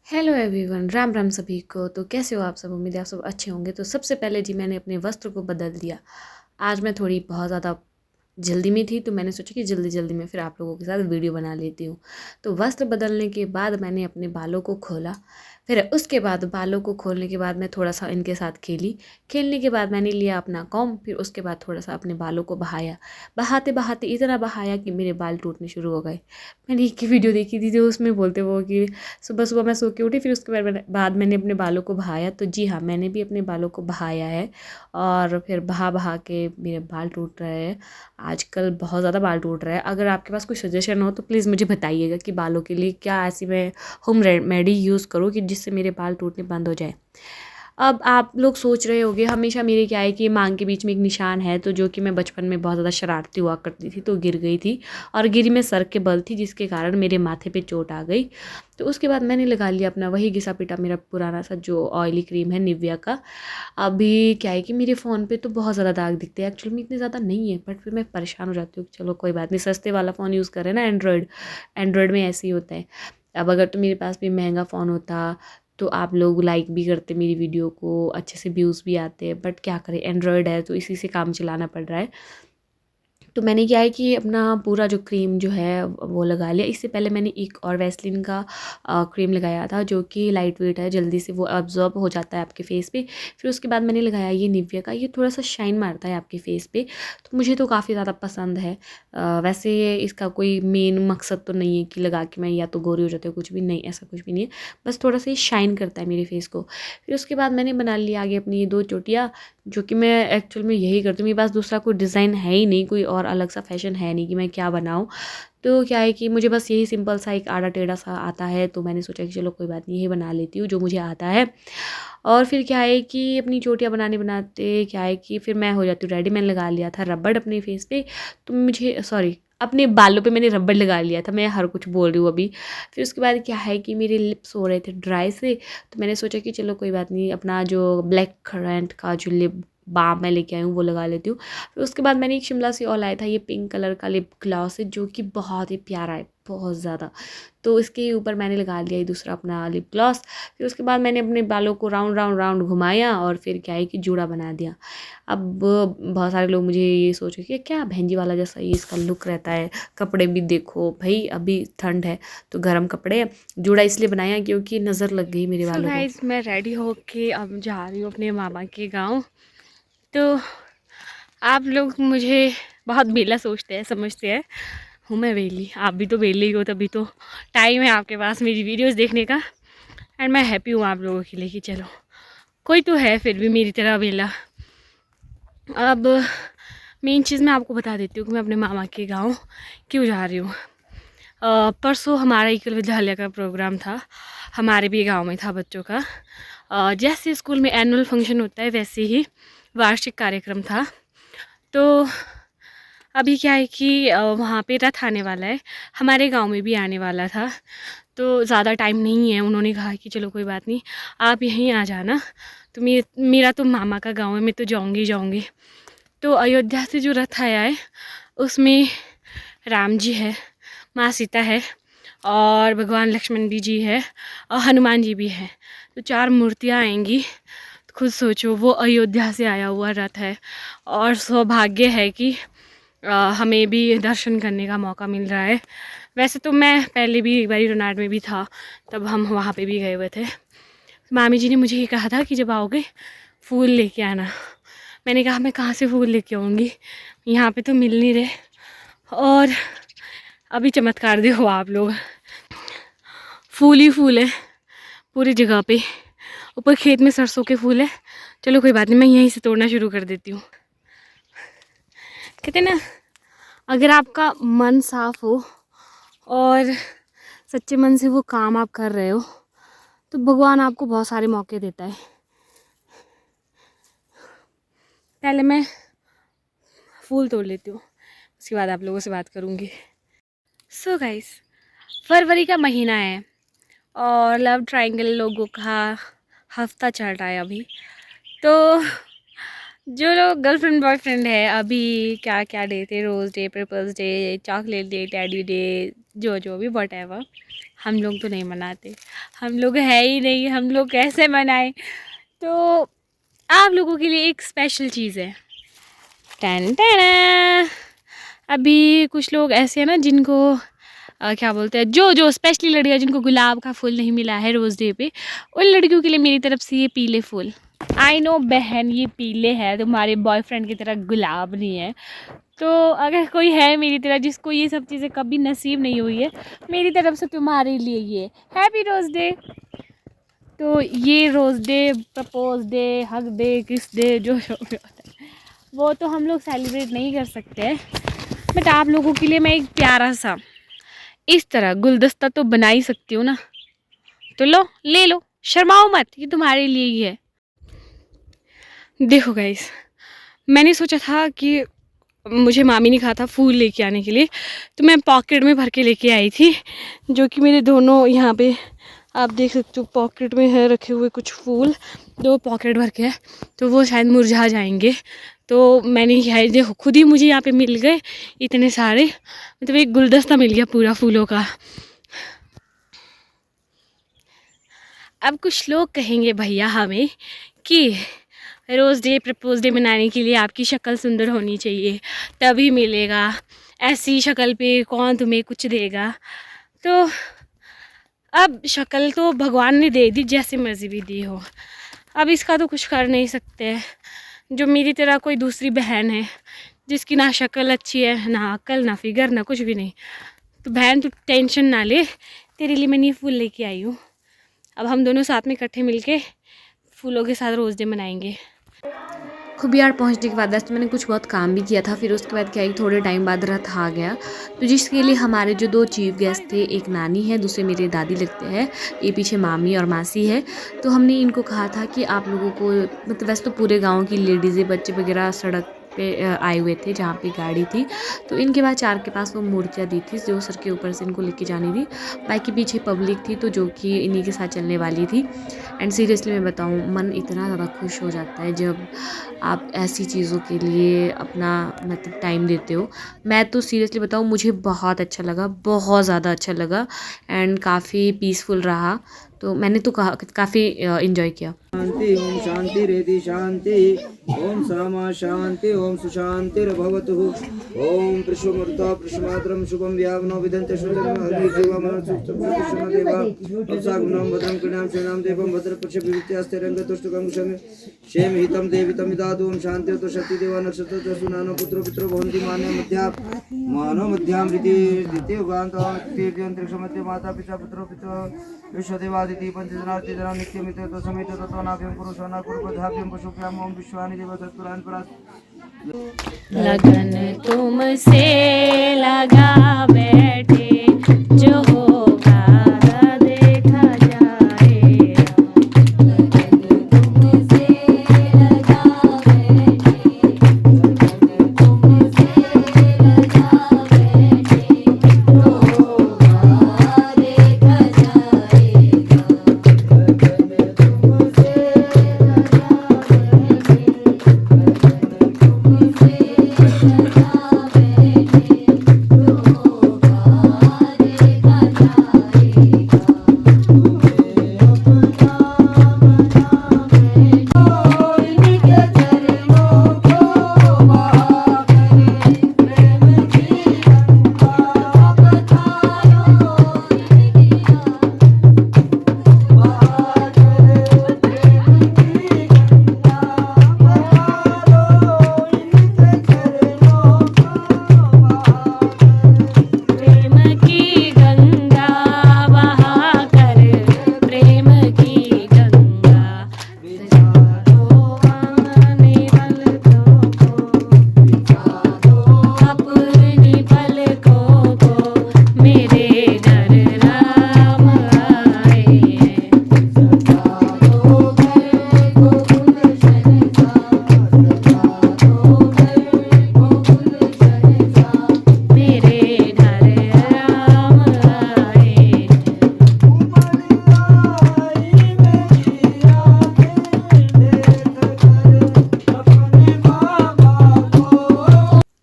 Hello everyone, Ram Ram सभी को। तो कैसे हो आप सब? उम्मीद है आप सब अच्छे होंगे। तो सबसे पहले जी मैंने अपने वस्त्र को बदल दिया। आज मैं थोड़ी बहुत ज़्यादा जल्दी में थी, तो मैंने सोचा कि जल्दी जल्दी में फिर आप लोगों के साथ वीडियो बना लेती हूँ। तो वस्त्र बदलने के बाद मैंने अपने बालों को खोला। फिर उसके बाद बालों को खोलने के बाद मैं थोड़ा सा इनके साथ खेली। खेलने के बाद मैंने लिया अपना कॉम्ब। फिर उसके बाद थोड़ा सा अपने बालों को बहाया। बहाते बहाते इतना बहाया कि मेरे बाल टूटने शुरू हो गए। मैंने एक वीडियो देखी थी जो उसमें बोलते वो कि सुबह सुबह मैं सो के उठी, फिर उसके बाद मैंने अपने बालों को बहाया। तो जी हाँ, मैंने भी अपने बालों को बहाया है। और फिर बहा बहा के मेरे बाल टूट रहे हैं। आजकल बहुत ज़्यादा बाल टूट रहे हैं। अगर आपके पास कोई सजेशन हो तो प्लीज़ मुझे बताइएगा कि बालों के लिए क्या ऐसी मैं होम रेमेडी यूज़ करूँ कि जिससे मेरे बाल टूटने बंद हो जाए। अब आप लोग सोच रहे होंगे, हमेशा मेरे क्या है कि मांग के बीच में एक निशान है, तो जो कि मैं बचपन में बहुत ज़्यादा शरारती हुआ करती थी, तो गिर गई थी। और गिरी मैं सर के बल थी, जिसके कारण मेरे माथे पे चोट आ गई। तो उसके बाद मैंने लगा लिया अपना वही घिसा पिटा मेरा पुराना सा जो ऑयली क्रीम है निविया का। अभी क्या है कि मेरे फ़ोन पे तो बहुत ज़्यादा दाग दिखते हैं। एक्चुअली में इतने ज़्यादा नहीं है, बट फिर मैं परेशान हो जाती हूँ कि चलो कोई बात नहीं, सस्ते वाला फ़ोन यूज़ करें ना, एंड्रॉयड। एंड्रॉयड में ऐसे ही होता है। अब अगर तो मेरे पास भी महंगा फ़ोन होता तो आप लोग लाइक भी करते मेरी वीडियो को, अच्छे से व्यूज़ भी आते हैं, बट क्या करें, एंड्रॉयड है तो इसी से काम चलाना पड़ रहा है। तो मैंने क्या है कि अपना पूरा जो क्रीम जो है वो लगा लिया। इससे पहले मैंने एक और वैसलीन का क्रीम लगाया था, जो कि लाइट वेट है, जल्दी से वो अब्जॉर्ब हो जाता है आपके फेस पे। फिर उसके बाद मैंने लगाया ये निविया का। ये थोड़ा सा शाइन मारता है आपके फेस पे, तो मुझे तो काफ़ी ज़्यादा पसंद है। वैसे इसका कोई मेन मकसद तो नहीं है कि लगा के मैं या तो गोरी हो जाती हूँ, कुछ भी नहीं, ऐसा कुछ भी नहीं है। बस थोड़ा सा ये शाइन करता है मेरे फेस को। फिर उसके बाद मैंने बना लिया आगे अपनी ये 2 चोटियाँ, जो कि मैं एक्चुअल में यही करती हूँ। मेरे पास दूसरा कोई डिज़ाइन है ही नहीं, कोई और अलग सा फैशन है नहीं कि मैं क्या बनाऊँ। तो क्या है कि मुझे बस यही सिंपल सा एक आड़ा टेढ़ा सा आता है, तो मैंने सोचा कि चलो कोई बात नहीं, यही बना लेती हूँ जो मुझे आता है। और फिर क्या है कि अपनी चोटियाँ बनाने बनाते क्या है कि फिर मैं हो जाती हूँ रेडी। मैंने लगा लिया था रबड़ अपने फेस पे, तो मुझे सॉरी, अपने बालों पे मैंने रबड़ लगा लिया था। मैं हर कुछ बोल रही हूँ अभी। फिर उसके बाद क्या है कि मेरे लिप्स हो रहे थे ड्राई से, तो मैंने सोचा कि चलो कोई बात नहीं, अपना जो ब्लैक करंट का जो लिप बाम मैं लेके आई हूँ वो लगा लेती हूँ। फिर उसके बाद मैंने एक शिमला से और लाया था ये पिंक कलर का लिप ग्लॉस है, जो कि बहुत ही प्यारा है, बहुत ज़्यादा। तो इसके ऊपर मैंने लगा लिया ये दूसरा अपना लिप ग्लॉस। फिर उसके बाद मैंने अपने बालों को राउंड राउंड राउंड घुमाया और फिर क्या है कि जूड़ा बना दिया। अब बहुत सारे लोग मुझे ये सोच रहे कि क्या बहन जी वाला जैसा ये इसका लुक रहता है, कपड़े भी देखो भाई, अभी ठंड है तो गर्म कपड़े। जूड़ा इसलिए बनाया क्योंकि नज़र लग गई मेरे बालों को। गाइस, मैं रेडी होके अब जा रही हूँ अपने मामा के गाँव। तो आप लोग मुझे बहुत बेला सोचते हैं, समझते हैं। हूँ मैं वेली, आप भी तो वेले ही हो, तभी तो टाइम है आपके पास मेरी वीडियोस देखने का। एंड मैं हैप्पी हूँ आप लोगों के लिए कि चलो कोई तो है फिर भी मेरी तरह वेला। अब मेन चीज़ मैं आपको बता देती हूँ कि मैं अपने मामा के गांव क्यों जा रही हूँ। परसों हमारा एकल विद्यालय का प्रोग्राम था, हमारे भी गांव में था बच्चों का। जैसे स्कूल में एनुअल फंक्शन होता है वैसे ही वार्षिक कार्यक्रम था। तो अभी क्या है कि वहाँ पे रथ आने वाला है, हमारे गांव में भी आने वाला था। तो ज़्यादा टाइम नहीं है, उन्होंने कहा कि चलो कोई बात नहीं, आप यहीं आ जाना। तो मेरा तो मामा का गांव है, मैं तो जाऊंगी जाऊंगी। तो अयोध्या से जो रथ आया है उसमें राम जी है, माँ सीता है, और भगवान लक्ष्मण भी जी है, और हनुमान जी भी है। तो 4 मूर्तियाँ आएंगी। तो खुद सोचो, वो अयोध्या से आया हुआ रथ है, और सौभाग्य है कि हमें भी दर्शन करने का मौका मिल रहा है। वैसे तो मैं पहले भी एक बारी रोनाड में भी था, तब हम वहाँ पे भी गए हुए थे। मामी जी ने मुझे ये कहा था कि जब आओगे फूल लेके आना। मैंने कहा मैं कहाँ से फूल लेके आऊँगी, यहाँ पे तो मिल नहीं रहे। और अभी चमत्कार देखो आप लोग, फूल ही फूल है पूरी जगह पे। ऊपर खेत में सरसों के फूल है। चलो कोई बात नहीं, मैं यहीं से तोड़ना शुरू कर देती हूँ। कहते ना, अगर आपका मन साफ हो और सच्चे मन से वो काम आप कर रहे हो, तो भगवान आपको बहुत सारे मौके देता है। पहले मैं फूल तोड़ लेती हूँ, उसके बाद आप लोगों से बात करूँगी। सो गाइस, फरवरी का महीना है और लव ट्रायंगल लोगों का हफ्ता चल रहा है अभी। तो जो लोग गर्लफ्रेंड बॉयफ्रेंड है अभी, क्या क्या डे थे, rose day, propose day, chocolate day, teddy day, जो जो भी वट एवर, हम लोग तो नहीं मनाते। हम लोग है ही नहीं, हम लोग कैसे मनाएं। तो आप लोगों के लिए एक स्पेशल चीज़ है। टन टन। अभी कुछ लोग ऐसे हैं ना जिनको क्या बोलते हैं, जो जो स्पेशली लड़कियाँ जिनको गुलाब का फूल नहीं मिला है रोज़ डे पे, उन लड़कियों के लिए मेरी तरफ से ये पीले फूल। आई नो बहन, ये पीले है, तुम्हारे बॉयफ्रेंड की तरह गुलाब नहीं है। तो अगर कोई है मेरी तरह जिसको ये सब चीज़ें कभी नसीब नहीं हुई है, मेरी तरफ से तुम्हारे लिए ये हैप्पी रोज़ डे। तो ये rose day, propose day, hug day, kiss day, जो जो भी होता है वो तो हम लोग सेलिब्रेट नहीं कर सकते, बट आप लोगों के लिए मैं एक प्यारा सा इस तरह गुलदस्ता तो बना ही सकती हूँ ना। तो लो, ले लो, शर्माओ मत, ये तुम्हारे लिए ही है। देखो गाइस, मैंने सोचा था कि मुझे मामी ने कहा था फूल लेके आने के लिए, तो मैं पॉकेट में भर के लेके आई थी, जो कि मेरे दोनों यहाँ पे आप देख सकते हो पॉकेट में है रखे हुए कुछ फूल, 2 पॉकेट भर के है, तो वो शायद मुरझा जाएंगे। तो मैंने यह देखो खुद ही मुझे यहाँ पे मिल गए इतने सारे, मतलब एक गुलदस्ता मिल गया पूरा फूलों का। अब कुछ लोग कहेंगे भैया हमें कि रोज़ डे, प्रपोज डे मनाने के लिए आपकी शक्ल सुंदर होनी चाहिए तभी मिलेगा, ऐसी शक्ल पे कौन तुम्हें कुछ देगा। तो अब शक्ल तो भगवान ने दे दी, जैसे मर्जी भी दी हो, अब इसका तो कुछ कर नहीं सकते। जो मेरी तरह कोई दूसरी बहन है जिसकी ना शक्ल अच्छी है, ना अक्ल, ना फिगर, ना कुछ भी नहीं, तो बहन तू टेंशन ना ले, तेरे लिए मैंने ये फूल लेके आई हूँ। अब हम दोनों साथ में इकट्ठे मिलके फूलों के साथ रोज़ डे मनाएंगे। खुबियार पहुंचने के बाद वैसे मैंने कुछ बहुत काम भी किया था, फिर उसके बाद क्या है थोड़े टाइम बाद रथ आ गया, तो जिसके लिए हमारे जो 2 चीफ गेस्ट थे, एक नानी है, दूसरे मेरे दादी लगते हैं, ये पीछे मामी और मासी है। तो हमने इनको कहा था कि आप लोगों को, मतलब वैसे तो पूरे गाँव की लेडीज़ें, बच्चे वगैरह सड़क पे आए हुए थे जहाँ पे गाड़ी थी, तो इनके बाद 4 के पास वो मूर्तियाँ दी थी जो सर के ऊपर से इनको लेके जानी थी। बाकी पीछे पब्लिक थी तो जो कि इन्हीं के साथ चलने वाली थी। एंड सीरियसली मैं बताऊँ, मन इतना ज़्यादा खुश हो जाता है जब आप ऐसी चीज़ों के लिए अपना मतलब टाइम देते हो। मैं तो सीरियसली बताऊँ, मुझे बहुत अच्छा लगा, बहुत ज़्यादा अच्छा लगा एंड काफ़ी पीसफुल रहा, तो मैंने तो काफ़ी इन्जॉय किया। शांति ओम शांति रेति शांति ओम सामा शांति ओम सुशांतिर्भवतु ओम प्रशुमर्ता प्रशुमात्रम शुभम व्यावनो विदन्ते शुद्धम हरि जीवम देवा ओम सागुणम भद्रम कृणाम शरणम देवम भद्र पक्ष विवित्यास्ते रंग तुष्टकं शम क्षेम हितम देवितम इदादु ओम शांति तो शक्ति देवा नक्षत्र तो सुनानो पुत्रो पितरो भवन्ति मानो मध्याम रीति द्वितीय उगान्त तीर्थ अंतरिक्ष मध्य माता पिता पुत्रो पितरो विश्वदेवादिति पंचजनार्ति जना नित्यमित तो समेत तो नाभ्यम पुरुषाना कुर्वधाभ्यम पशुभ्याम ओम विश्वानि देव सत्पुराण परास। लगन तुमसे लगा बैठे, जो होगा देखा जाएगा। लगन तुमसे लगा बैठे, लगन तुमसे लगा बैठे, जो होगा देखा जाएगा। लगन तुमसे लगा बैठे, लगन तुमसे लगा बैठे, जो होगा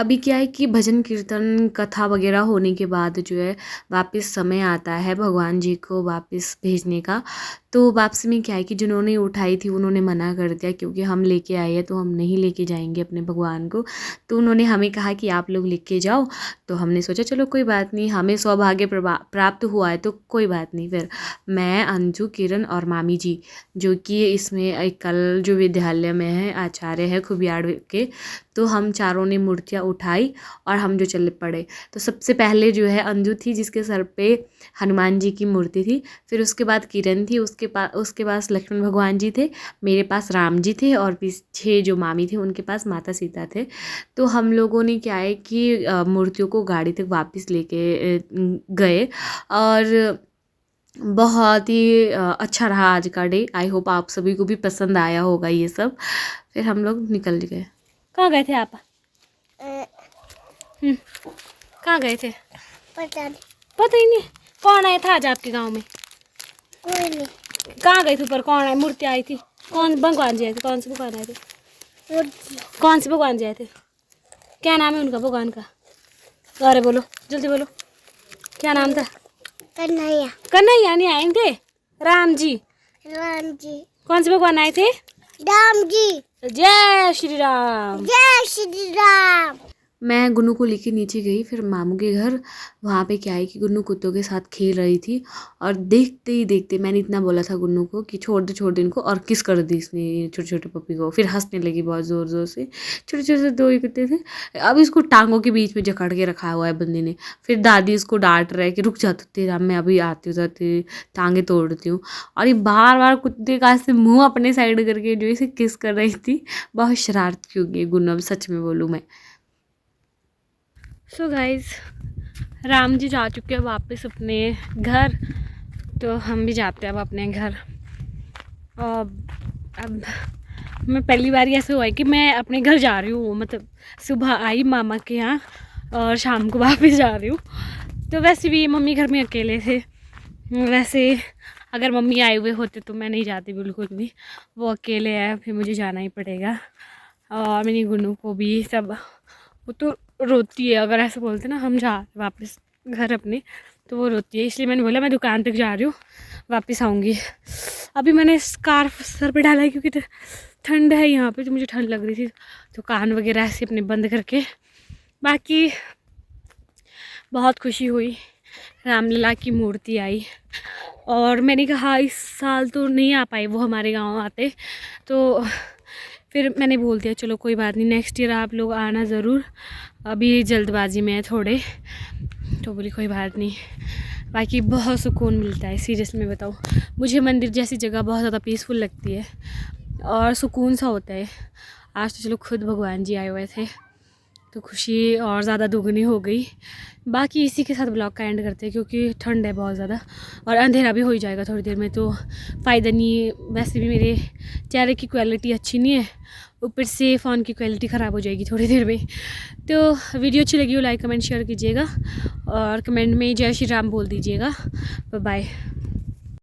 अभी क्या है कि भजन कीर्तन कथा वगैरह होने के बाद जो है वापस समय आता है भगवान जी को वापस भेजने का। तो वापसी में क्या है कि जिन्होंने उठाई थी उन्होंने मना कर दिया, क्योंकि हम लेके आए हैं तो हम नहीं लेके जाएंगे अपने भगवान को। तो उन्होंने हमें कहा कि आप लोग लेके जाओ। तो हमने सोचा चलो कोई बात नहीं, हमें सौभाग्य प्राप्त हुआ है तो कोई बात नहीं। फिर मैं, अंजू, किरण और मामी जी, जो कि इसमें एक कल जो विद्यालय में है आचार्य है खुबियाड़ के, तो हम चारों ने मूर्तियाँ उठाई और हम जो चल पड़े। तो सबसे पहले जो है अंजू थी जिसके सर पे हनुमान जी की मूर्ति थी। फिर उसके बाद किरण थी, उसके पास लक्ष्मण भगवान जी थे, मेरे पास राम जी थे और पीछे जो मामी थे उनके पास माता सीता थे। तो हम लोगों ने क्या है कि मूर्तियों को गाड़ी तक वापस लेके गए और बहुत ही अच्छा रहा आज का डे। आई होप आप सभी को भी पसंद आया होगा ये सब। फिर हम लोग निकल गए। कहाँ गए थे आप? कहाँ गए थे? पता ही नहीं। कौन आया था आज आपके गांव में? कोई नहीं। कहाँ गए थे ऊपर? कौन आया? मूर्ति आई थी? कौन भगवान जी आए थे? कौन से भगवान आए थे? कौन से भगवान जी आए थे? क्या नाम है उनका भगवान का? अरे बोलो जल्दी बोलो, क्या नाम था? कन्हैया। कन्हैया नहीं आए थे? राम जी। राम जी। कौन से भगवान आए थे? राम जी। जय श्री राम। जय श्री राम। मैं गुन्नू को लेके नीचे गई फिर मामू के घर। वहाँ पे क्या है कि गुन्नू कुत्तों के साथ खेल रही थी और देखते ही देखते मैंने इतना बोला था गुन्नू को कि छोड़ दे इनको, और किस कर दी इसने छोटे छोटे पप्पी को। फिर हंसने लगी बहुत ज़ोर ज़ोर से। छोटे छोटे दो ही कुत्ते थे। अब इसको टांगों के बीच में जकड़ के रखा हुआ है बंदे ने। फिर दादी इसको डांट रहा है कि रुक जा तो तेरा, मैं अभी आती हूँ तेरी टांगें तोड़ती हूँ। और ये बार बार कुत्ते का ऐसे मुँह अपने साइड करके जो इसे किस कर रही थी। बहुत शरारती हो गई गुन्नू, अब सच में बोलूँ मैं। सो गाइज, राम जी जा चुके हैं वापस अपने घर, तो हम भी जाते हैं अब अपने घर। और अब मैं पहली बार ऐसे हुआ है कि मैं अपने घर जा रही हूँ, मतलब सुबह आई मामा के यहाँ और शाम को वापस जा रही हूँ। तो वैसे भी मम्मी घर में अकेले थे। वैसे अगर मम्मी आए हुए होते तो मैं नहीं जाती बिल्कुल भी, वो अकेले है फिर मुझे जाना ही पड़ेगा। और मेरी गुन्नू को भी सब, वो तो रोती है अगर ऐसे बोलते ना हम जा वापस घर अपने, तो वो रोती है। इसलिए मैंने बोला मैं दुकान तक जा रही हूँ, वापस आऊँगी। अभी मैंने स्कार्फ सर पे डाला है क्योंकि ठंड है यहाँ पे, तो मुझे ठंड लग रही थी, तो कान वगैरह ऐसे अपने बंद करके। बाकी बहुत खुशी हुई, रामलीला की मूर्ति आई। और मैंने कहा इस साल तो नहीं आ पाए वो हमारे गाँव आते, तो फिर मैंने बोल दिया चलो कोई बात नहीं, नेक्स्ट ईयर आप लोग आना ज़रूर। अभी जल्दबाजी में है थोड़े, तो बोली कोई बात नहीं। बाकी बहुत सुकून मिलता है, सीरियस में बताऊँ, मुझे मंदिर जैसी जगह बहुत ज़्यादा पीसफुल लगती है और सुकून सा होता है। आज तो चलो खुद भगवान जी आए हुए थे, तो खुशी और ज़्यादा दोगुनी हो गई। बाकी इसी के साथ ब्लॉग का एंड करते हैं क्योंकि ठंड है बहुत ज़्यादा और अंधेरा भी हो ही जाएगा थोड़ी देर में, तो फ़ायदा नहीं। वैसे भी मेरे चेहरे की क्वालिटी अच्छी नहीं है, ऊपर से फ़ोन की क्वालिटी ख़राब हो जाएगी थोड़ी देर में। तो वीडियो अच्छी लगी हो लाइक कमेंट शेयर कीजिएगा और कमेंट में जय श्री राम बोल दीजिएगा। Bye bye.